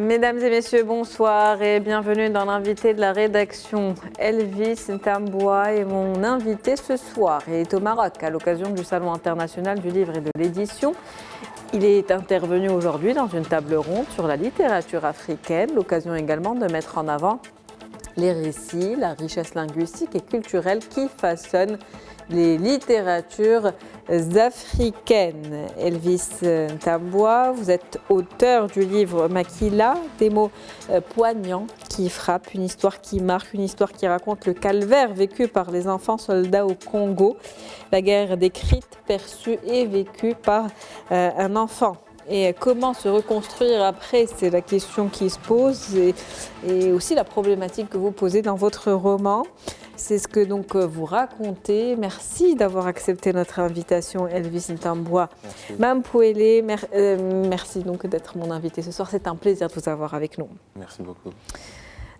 Mesdames et messieurs, bonsoir et bienvenue dans l'invité de la rédaction. Elvis Ntamboua est mon invité ce soir. Il est au Maroc à l'occasion du Salon international du livre et de l'édition. Il est intervenu aujourd'hui dans une table ronde sur la littérature africaine, l'occasion également de mettre en avant les récits, la richesse linguistique et culturelle qui façonnent les littératures africaines. Elvis Ntamboua, vous êtes auteur du livre Makila, des mots poignants qui frappent, une histoire qui marque, une histoire qui raconte le calvaire vécu par les enfants soldats au Congo, la guerre décrite, perçue et vécue par un enfant. Et comment se reconstruire après, c'est la question qui se pose et aussi la problématique que vous posez dans votre roman. C'est ce que donc vous racontez. Merci d'avoir accepté notre invitation, Elvis Ntamboua. Mme Pouélé, merci donc d'être mon invité ce soir. C'est un plaisir de vous avoir avec nous. Merci beaucoup.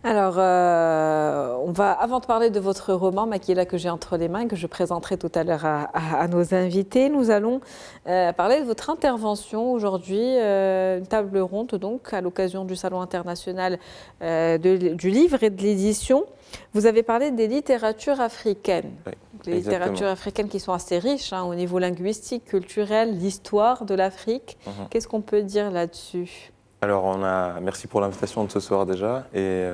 Alors, on va, avant de parler de votre roman, Makila, que j'ai entre les mains et que je présenterai tout à l'heure à nos invités, nous allons parler de votre intervention aujourd'hui, une table ronde donc à l'occasion du Salon international du livre et de l'édition. Vous avez parlé des littératures africaines. Oui, les littératures africaines qui sont assez riches au niveau linguistique, culturel, l'histoire de l'Afrique. Qu'est-ce qu'on peut dire là-dessus ? Alors, merci pour l'invitation de ce soir déjà. Et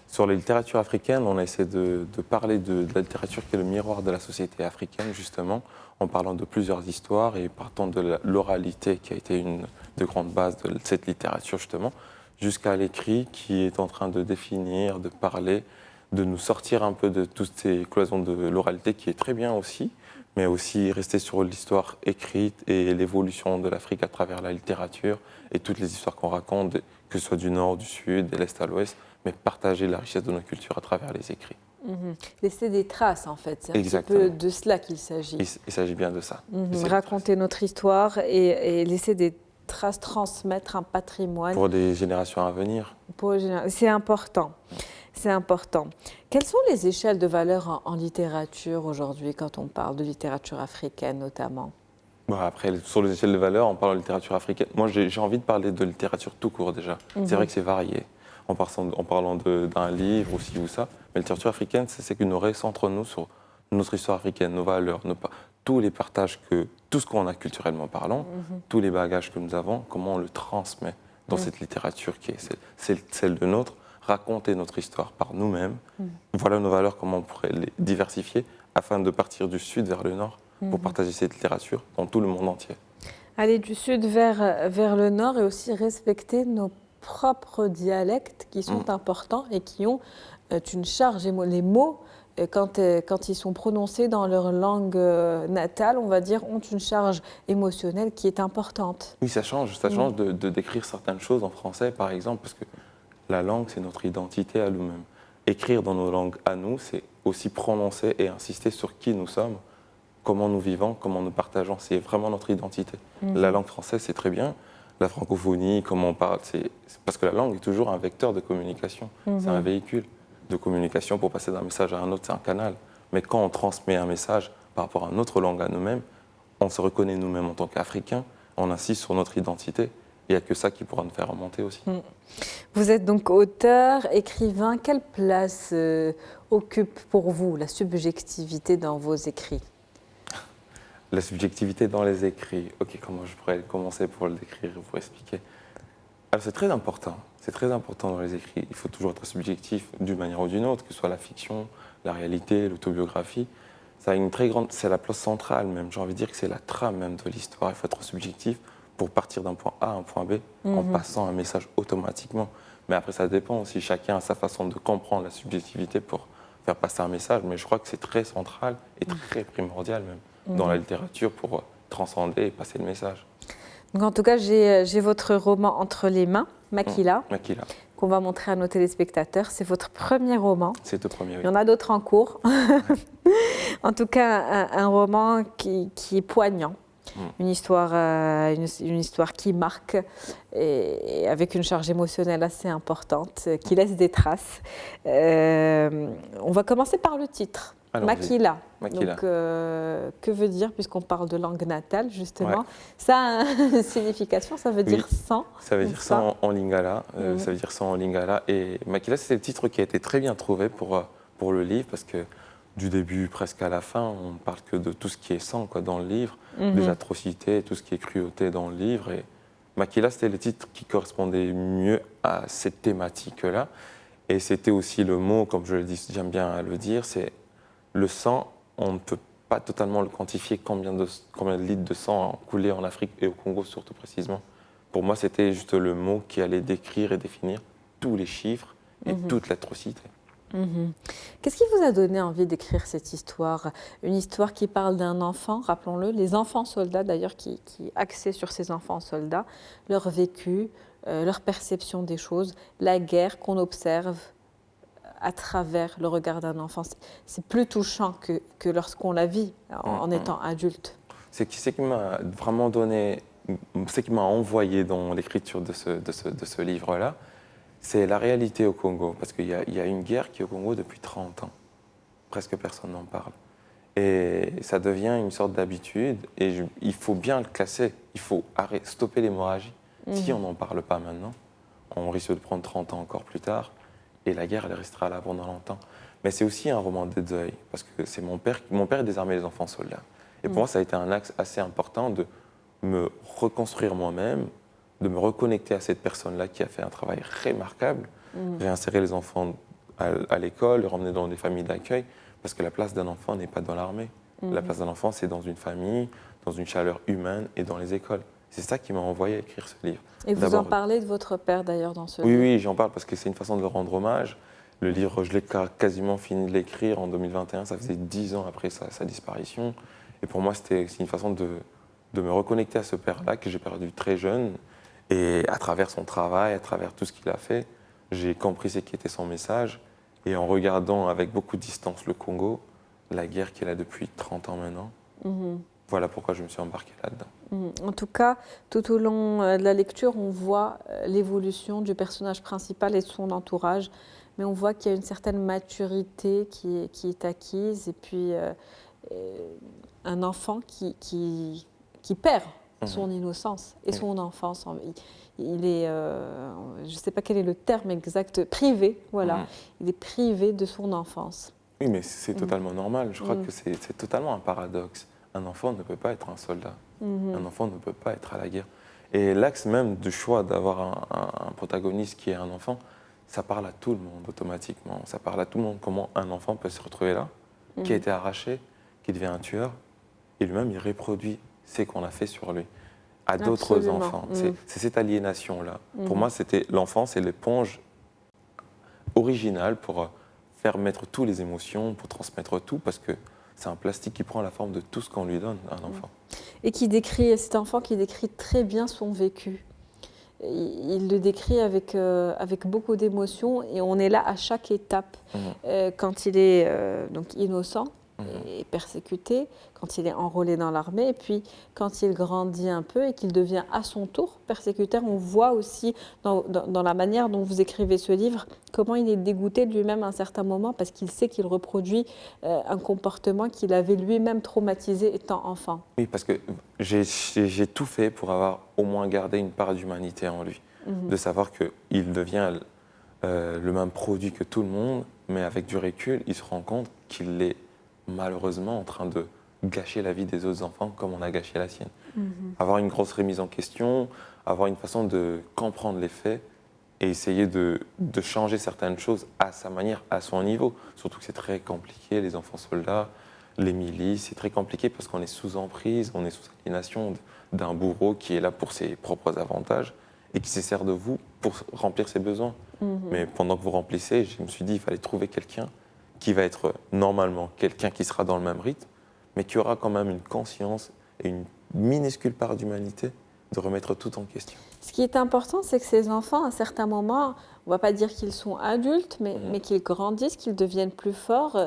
sur les littératures africaines, on a essayé de parler de la littérature qui est le miroir de la société africaine, justement, en parlant de plusieurs histoires et partant de l'oralité qui a été une de grandes bases de cette littérature, justement, jusqu'à l'écrit qui est en train de définir, de parler, de nous sortir un peu de toutes ces cloisons de l'oralité qui est très bien aussi, mais aussi rester sur l'histoire écrite et l'évolution de l'Afrique à travers la littérature et toutes les histoires qu'on raconte, que ce soit du nord, du sud, de l'est à l'ouest, mais partager la richesse de nos cultures à travers les écrits. Laisser des traces, en fait. C'est un petit peu de cela qu'il s'agit. Il s'agit bien de ça. Raconter notre histoire et laisser des traces, transmettre un patrimoine. Pour des générations à venir. C'est important. C'est important. Quelles sont les échelles de valeur en littérature aujourd'hui, quand on parle de littérature africaine notamment ? Après, sur les échelles de valeur, on parle de littérature africaine. Moi, j'ai envie de parler de littérature tout court déjà. C'est vrai que c'est varié, en parlant d'un livre ou ci ou ça. Mais la littérature africaine, c'est que nous recentrons sur notre histoire africaine, nos valeurs, tous les partages, tout ce qu'on a culturellement parlant, tous les bagages que nous avons, comment on le transmet dans cette littérature qui est celle de notre, raconter notre histoire par nous-mêmes. Voilà nos valeurs, comment on pourrait les diversifier afin de partir du sud vers le nord pour partager cette littérature dans tout le monde entier. Aller du sud vers le nord et aussi respecter nos propres dialectes qui sont importants et qui ont une charge. Les mots, quand ils sont prononcés dans leur langue natale, on va dire, ont une charge émotionnelle qui est importante. Oui, ça change de décrire certaines choses en français, par exemple, parce que la langue, c'est notre identité à nous-mêmes. Écrire dans nos langues à nous, c'est aussi prononcer et insister sur qui nous sommes, comment nous vivons, comment nous partageons. C'est vraiment notre identité. La langue française, c'est très bien. La francophonie, comment on parle, c'est parce que la langue est toujours un vecteur de communication. C'est un véhicule de communication pour passer d'un message à un autre, c'est un canal. Mais quand on transmet un message par rapport à une autre langue à nous-mêmes, on se reconnaît nous-mêmes en tant qu'Africains, on insiste sur notre identité. Il n'y a que ça qui pourra nous faire remonter aussi. Vous êtes donc auteur, écrivain. Quelle place occupe pour vous la subjectivité dans vos écrits ? La subjectivité dans les écrits. Ok, comment je pourrais commencer pour le décrire, pour expliquer ? Alors c'est très important. C'est très important dans les écrits. Il faut toujours être subjectif d'une manière ou d'une autre, que ce soit la fiction, la réalité, l'autobiographie. Ça a une très grande. C'est la place centrale même. J'ai envie de dire que c'est la trame même de l'histoire. Il faut être subjectif pour partir d'un point A à un point B en passant un message automatiquement. Mais après, ça dépend aussi. Chacun a sa façon de comprendre la subjectivité pour faire passer un message. Mais je crois que c'est très central et très primordial même dans la littérature pour transcender et passer le message. Donc en tout cas, j'ai votre roman entre les mains, Makila, qu'on va montrer à nos téléspectateurs. C'est votre premier roman. C'est le premier, oui. Il y en a d'autres en cours. En tout cas, un roman qui est poignant. une histoire qui marque et avec une charge émotionnelle assez importante, qui laisse des traces. On va commencer par le titre. Makila. Donc, que veut dire, puisqu'on parle de langue natale, justement, ça a une signification, ça veut dire sang. Ça veut dire sang en lingala, ça veut dire sang en lingala. Et Makila, c'est le titre qui a été très bien trouvé pour le livre, parce que du début presque à la fin, on ne parle que de tout ce qui est sang dans le livre, des atrocités, tout ce qui est cruauté dans le livre. Et Makila, c'était le titre qui correspondait mieux à cette thématique-là. Et c'était aussi le mot, comme je le dis, j'aime bien le dire, c'est le sang, on ne peut pas totalement le quantifier combien de litres de sang ont coulé en Afrique et au Congo surtout précisément. Pour moi, c'était juste le mot qui allait décrire et définir tous les chiffres et toute l'atrocité. Qu'est-ce qui vous a donné envie d'écrire cette histoire? Une histoire qui parle d'un enfant, rappelons-le, les enfants soldats d'ailleurs, qui est axée sur ces enfants soldats, leur vécu, leur perception des choses, la guerre qu'on observe à travers le regard d'un enfant. C'est plus touchant que lorsqu'on la vit en étant adulte. Ce qui m'a vraiment donné, ce qui m'a envoyé dans l'écriture de ce livre-là, c'est la réalité au Congo. Parce qu'il y a une guerre qui est au Congo depuis 30 ans. Presque personne n'en parle. Et ça devient une sorte d'habitude. Et il faut bien le classer. Il faut stopper l'hémorragie. Si on n'en parle pas maintenant, on risque de prendre 30 ans encore plus tard. Et la guerre, elle restera là pendant longtemps. Mais c'est aussi un roman de deuil, parce que c'est mon père désarmait les enfants soldats. Et pour moi, ça a été un axe assez important de me reconstruire moi-même, de me reconnecter à cette personne-là qui a fait un travail remarquable, réinsérer les enfants à l'école, les ramener dans des familles d'accueil, parce que la place d'un enfant n'est pas dans l'armée. La place d'un enfant, c'est dans une famille, dans une chaleur humaine et dans les écoles. C'est ça qui m'a envoyé à écrire ce livre. Et vous en parlez de votre père d'ailleurs dans ce livre? Oui, j'en parle parce que c'est une façon de le rendre hommage. Le livre, je l'ai quasiment fini de l'écrire en 2021, ça faisait 10 ans après sa disparition. Et pour moi, c'est une façon de me reconnecter à ce père-là que j'ai perdu très jeune. Et à travers son travail, à travers tout ce qu'il a fait, j'ai compris ce qui était son message. Et en regardant avec beaucoup de distance le Congo, la guerre qu'il a depuis 30 ans maintenant, voilà pourquoi je me suis embarqué là-dedans. En tout cas, tout au long de la lecture, on voit l'évolution du personnage principal et de son entourage, mais on voit qu'il y a une certaine maturité qui est acquise, et puis un enfant qui perd son innocence et son enfance. Il est, je ne sais pas quel est le terme exact, privé, voilà. Il est privé de son enfance. Oui, mais c'est totalement normal. Je crois que c'est totalement un paradoxe. Un enfant ne peut pas être un soldat. Un enfant ne peut pas être à la guerre. Et l'axe même du choix d'avoir un protagoniste qui est un enfant, ça parle à tout le monde automatiquement. Ça parle à tout le monde comment un enfant peut se retrouver là, qui a été arraché, qui devient un tueur, et lui-même il reproduit ce qu'on a fait sur lui à d'autres enfants. C'est cette aliénation-là. Pour moi, l'enfant, c'est l'éponge originale pour faire mettre toutes les émotions, pour transmettre tout, parce que c'est un plastique qui prend la forme de tout ce qu'on lui donne à un enfant. Et cet enfant qui décrit très bien son vécu. Il le décrit avec beaucoup d'émotion, et on est là à chaque étape. Quand il est donc innocent et persécuté, quand il est enrôlé dans l'armée, et puis quand il grandit un peu et qu'il devient à son tour persécuteur, on voit aussi dans la manière dont vous écrivez ce livre comment il est dégoûté de lui-même à un certain moment, parce qu'il sait qu'il reproduit un comportement qu'il avait lui-même traumatisé étant enfant. Oui, parce que j'ai tout fait pour avoir au moins gardé une part d'humanité en lui, de savoir qu'il devient le même produit que tout le monde, mais avec du recul, il se rend compte qu'il est malheureusement en train de gâcher la vie des autres enfants comme on a gâché la sienne. Avoir une grosse remise en question, avoir une façon de comprendre les faits et essayer de changer certaines choses à sa manière, à son niveau. Surtout que c'est très compliqué, les enfants soldats, les milices, c'est très compliqué parce qu'on est sous emprise, on est sous aliénation d'un bourreau qui est là pour ses propres avantages et qui se sert de vous pour remplir ses besoins. Mais pendant que vous remplissez, je me suis dit qu'il fallait trouver quelqu'un qui va être normalement quelqu'un qui sera dans le même rythme, mais qui aura quand même une conscience et une minuscule part d'humanité de remettre tout en question. Ce qui est important, c'est que ces enfants, à un certain moment, on ne va pas dire qu'ils sont adultes, mais qu'ils grandissent, qu'ils deviennent plus forts,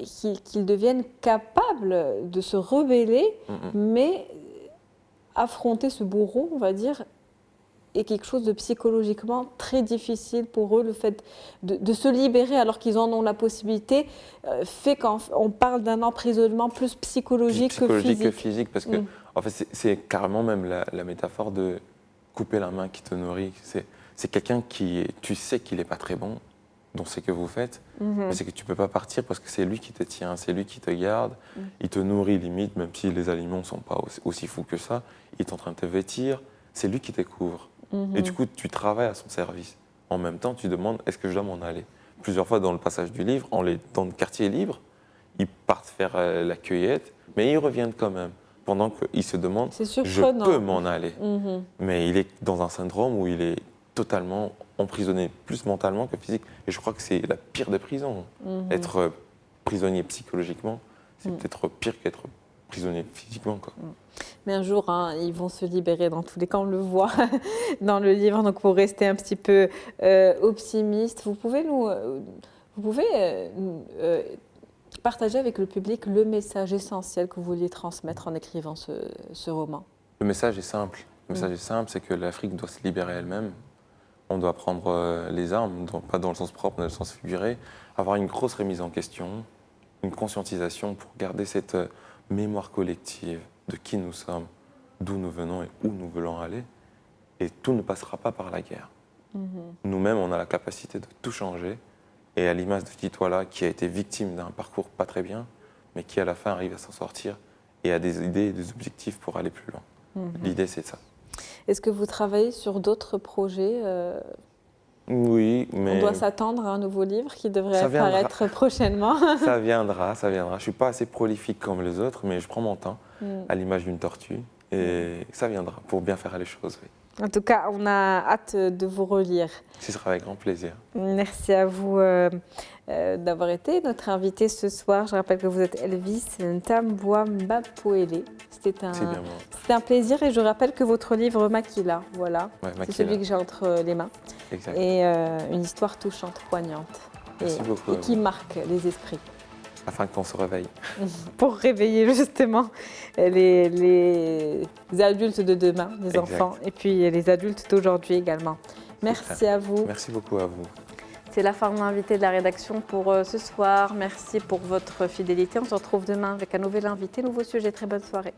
qu'ils deviennent capables de se rebeller, mais affronter ce bourreau, on va dire, est quelque chose de psychologiquement très difficile pour eux. Le fait de se libérer alors qu'ils en ont la possibilité fait qu'on parle d'un emprisonnement plus psychologique que physique. Parce que en fait, c'est carrément même la métaphore de couper la main qui te nourrit. C'est quelqu'un qui, tu sais qu'il n'est pas très bon dans ce que vous faites, mais c'est que tu ne peux pas partir parce que c'est lui qui te tient, c'est lui qui te garde, il te nourrit limite, même si les aliments ne sont pas aussi fous que ça, il est en train de te vêtir, c'est lui qui te couvre. Et du coup, tu travailles à son service. En même temps, tu demandes, est-ce que je dois m'en aller? Plusieurs fois dans le passage du livre, dans le quartier libre, ils partent faire la cueillette, mais ils reviennent quand même. Pendant qu'ils se demandent, je peux m'en aller. Mais il est dans un syndrome où il est totalement emprisonné, plus mentalement que physique. Et je crois que c'est la pire des prisons. Être prisonnier psychologiquement, c'est peut-être pire qu'être prisonnier physiquement, quoi. Mais un jour, ils vont se libérer dans tous les cas, on le voit dans le livre. Donc, pour rester un petit peu optimiste, vous pouvez partager avec le public le message essentiel que vous vouliez transmettre en écrivant ce roman. Le message est simple. Le message est simple, c'est que l'Afrique doit se libérer elle-même. On doit prendre les armes, pas dans le sens propre, mais dans le sens figuré, avoir une grosse remise en question, une conscientisation pour garder cette mémoire collective de qui nous sommes, d'où nous venons et où nous voulons aller. Et tout ne passera pas par la guerre. Nous-mêmes, on a la capacité de tout changer. Et à l'image de Titola, qui a été victime d'un parcours pas très bien, mais qui à la fin arrive à s'en sortir et a des idées et des objectifs pour aller plus loin. L'idée, c'est ça. Est-ce que vous travaillez sur d'autres projets Oui, mais... On doit s'attendre à un nouveau livre qui devrait apparaître prochainement. Ça viendra. Je ne suis pas assez prolifique comme les autres, mais je prends mon temps, à l'image d'une tortue. Et ça viendra, pour bien faire les choses, oui. En tout cas, on a hâte de vous relire. Ce sera avec grand plaisir. Merci à vous d'avoir été notre invité ce soir. Je rappelle que vous êtes Elvis Ntambua Mbapoele. C'était un plaisir et je rappelle que votre livre Makila, voilà, c'est celui que j'ai entre les mains. Exact. Et une histoire touchante, poignante. Merci beaucoup. Et qui marque les esprits. Afin qu'on se réveille. Pour réveiller justement les adultes de demain, les enfants, et puis les adultes d'aujourd'hui également. Merci à vous. Merci beaucoup à vous. C'est la fin de l'invité de la rédaction pour ce soir. Merci pour votre fidélité. On se retrouve demain avec un nouvel invité, nouveau sujet. Très bonne soirée.